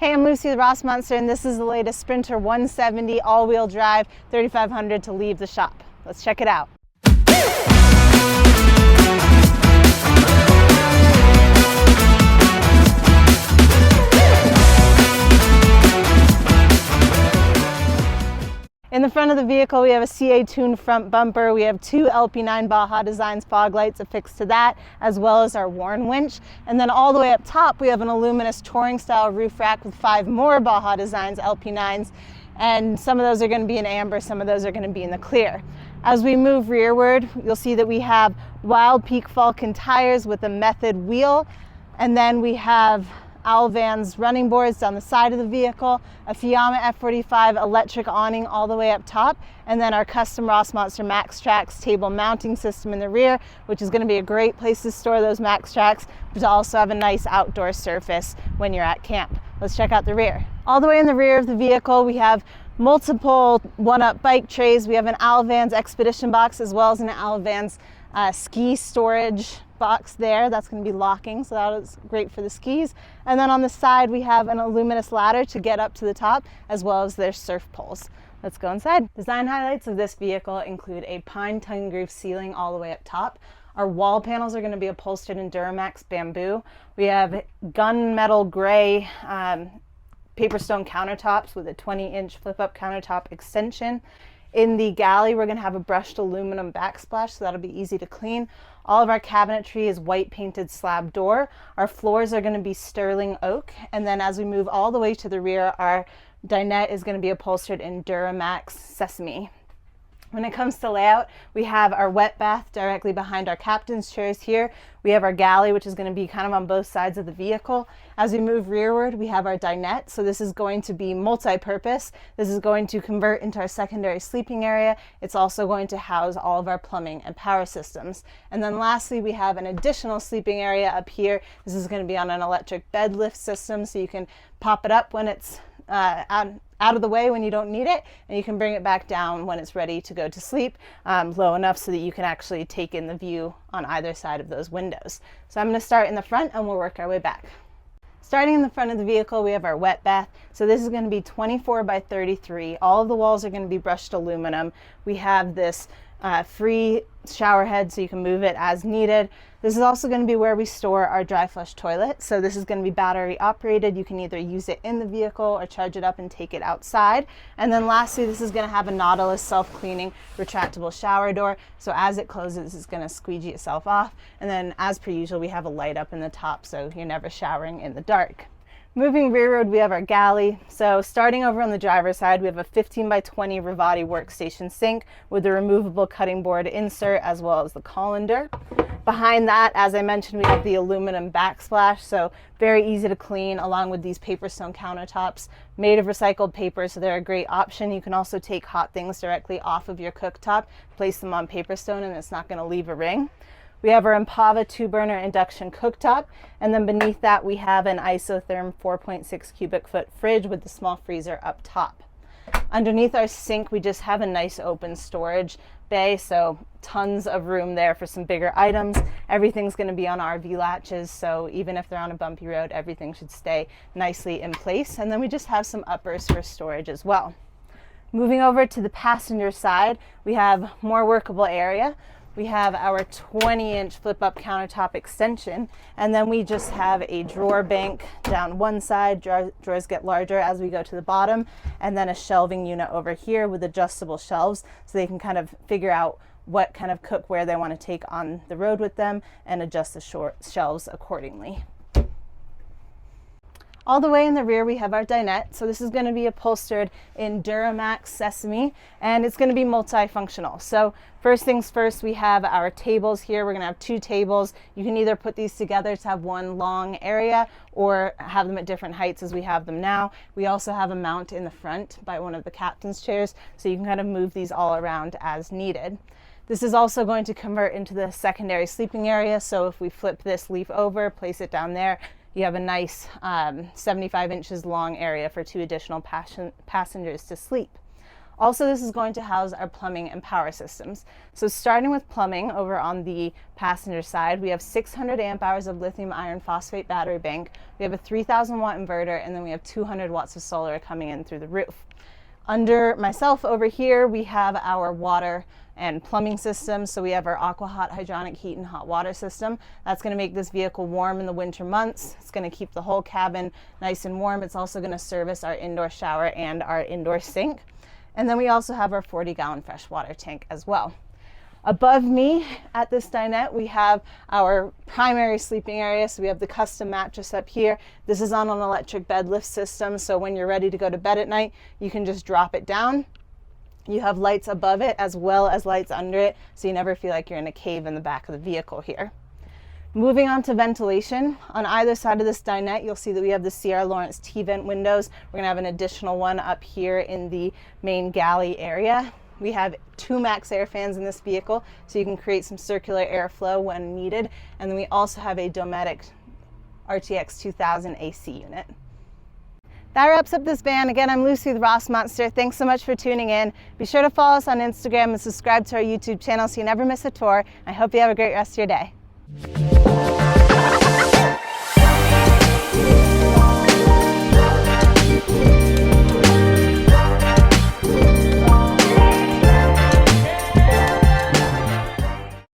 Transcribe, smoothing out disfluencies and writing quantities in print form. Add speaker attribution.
Speaker 1: Hey, I'm Lucy with Rossmönster, and this is the latest Sprinter 170 all-wheel drive 3500 to leave the shop. Let's check it out. In the front of the vehicle, we have a CA-tuned front bumper. We have two LP9 Baja Designs fog lights affixed to that, as well as our Warn winch. And then all the way up top, we have an aluminous touring style roof rack with 5 more Baja Designs LP9s. And some of those are going to be in amber, some of those are going to be in the clear. As we move rearward, you'll see that we have Wild Peak Falcon tires with a Method wheel. And then we have Alvan's running boards down the side of the vehicle, a Fiamma F45 electric awning all the way up top, and then our custom Rossmönster Max Tracks table mounting system in the rear, which is going to be a great place to store those Max Tracks, but to also have a nice outdoor surface when you're at camp. Let's check out the rear. All the way in the rear of the vehicle, we have multiple one-up bike trays. We have an Alvan's Expedition box as well as an Alvan's ski storage box there. That's going to be locking, so that is great for the skis. And then on the side we have an aluminous ladder to get up to the top, as well as their surf poles. Let's go inside. Design highlights of this vehicle include a pine tongue groove ceiling all the way up top. Our wall panels are going to be upholstered in Duramax Bamboo. We have gunmetal gray Paperstone countertops with a 20-inch flip-up countertop extension. In the Galley, we're going to have a brushed aluminum backsplash, so that'll be easy to clean. All of our cabinetry is white painted slab door. Our floors are going to be sterling oak. And then as we move all the way to the rear, our dinette is going to be upholstered in Duramax Sesame. When it comes to layout, we have our wet bath directly behind our captain's chairs here. We have our galley, which is going to be kind of on both sides of the vehicle. As we move rearward, we have our dinette. So this is going to be multi-purpose. This is going to convert into our secondary sleeping area. It's also going to house all of our plumbing and power systems. And then lastly, we have an additional sleeping area up here. This is going to be on an electric bed lift system, so you can pop it up when it's out of the way when you don't need it, and you can bring it back down when it's ready to go to sleep, low enough so that you can actually take in the view on either side of those windows. So I'm going to start in the front and we'll work our way back. Starting in the front of the vehicle, we have our wet bath. So this is going to be 24 by 33. All of the walls are going to be brushed aluminum. We have this free shower head so you can move it as needed. This is also going to be where we store our dry flush toilet. So this is going to be battery operated. You can either use it in the vehicle or charge it up and take it outside. And then lastly, this is going to have a Nautilus self-cleaning retractable shower door. So as it closes, it's going to squeegee itself off. And then as per usual, we have a light up in the top so you're never showering in the dark. Moving rearward, we have our galley. So starting over on the driver's side, we have a 15 by 20 Ruvati workstation sink with the removable cutting board insert as well as the colander. Behind that, as I mentioned, we have the aluminum backsplash, so very easy to clean, along with these Paperstone countertops made of recycled paper, so they're a great option. You can also take hot things directly off of your cooktop, place them on Paperstone, and it's not going to leave a ring. We have our Empava 2-burner induction cooktop, and then beneath that we have an Isotherm 4.6 cubic foot fridge with the small freezer up top. Underneath our sink, we just have a nice open storage bay, so tons of room there for some bigger items. Everything's going to be on RV latches, so even if they're on a bumpy road, everything should stay nicely in place. And then we just have some uppers for storage as well. Moving over to the passenger side, we have more workable area. We have our 20-inch flip-up countertop extension, and then we just have a drawer bank down one side. Drawers get larger as we go to the bottom, and then a shelving unit over here with adjustable shelves so they can kind of figure out what kind of cookware they want to take on the road with them and adjust the shelves accordingly. All the way in the rear, we have our dinette. So this is going to be upholstered in Duramax Sesame, and it's going to be multifunctional. So first things first, we have our tables here. We're going to have 2 tables. You can either put these together to have one long area or have them at different heights as we have them now. We also have a mount in the front by one of the captain's chairs, so you can kind of move these all around as needed. This is also going to convert into the secondary sleeping area. So if we flip this leaf over, place it down there, you have a nice 75 inches long area for 2 additional passengers to sleep. Also, this is going to house our plumbing and power systems. So starting with plumbing, over on the passenger side, we have 600 amp hours of lithium iron phosphate battery bank. We have a 3,000 watt inverter, and then we have 200 watts of solar coming in through the roof. Under myself over here, we have our water and plumbing system. So we have our AquaHot hydronic heat and hot water system. That's going to make this vehicle warm in the winter months. It's going to keep the whole cabin nice and warm. It's also going to service our indoor shower and our indoor sink. And then we also have our 40-gallon freshwater tank as well. Above me at this dinette, we have our primary sleeping area. So we have the custom mattress up here. This is on an electric bed lift system. So when you're ready to go to bed at night, you can just drop it down. You have lights above it as well as lights under it, so you never feel like you're in a cave in the back of the vehicle here. Moving on to ventilation, on either side of this dinette, you'll see that we have the Sierra Lawrence T-vent windows. We're going to have an additional one up here in the main galley area. We have 2 max air fans in this vehicle, so you can create some circular airflow when needed. And then we also have a Dometic RTX 2000 AC unit. That wraps up this van. Again, I'm Lucy with Rossmönster. Thanks so much for tuning in. Be sure to follow us on Instagram and subscribe to our YouTube channel so you never miss a tour. I hope you have a great rest of your day.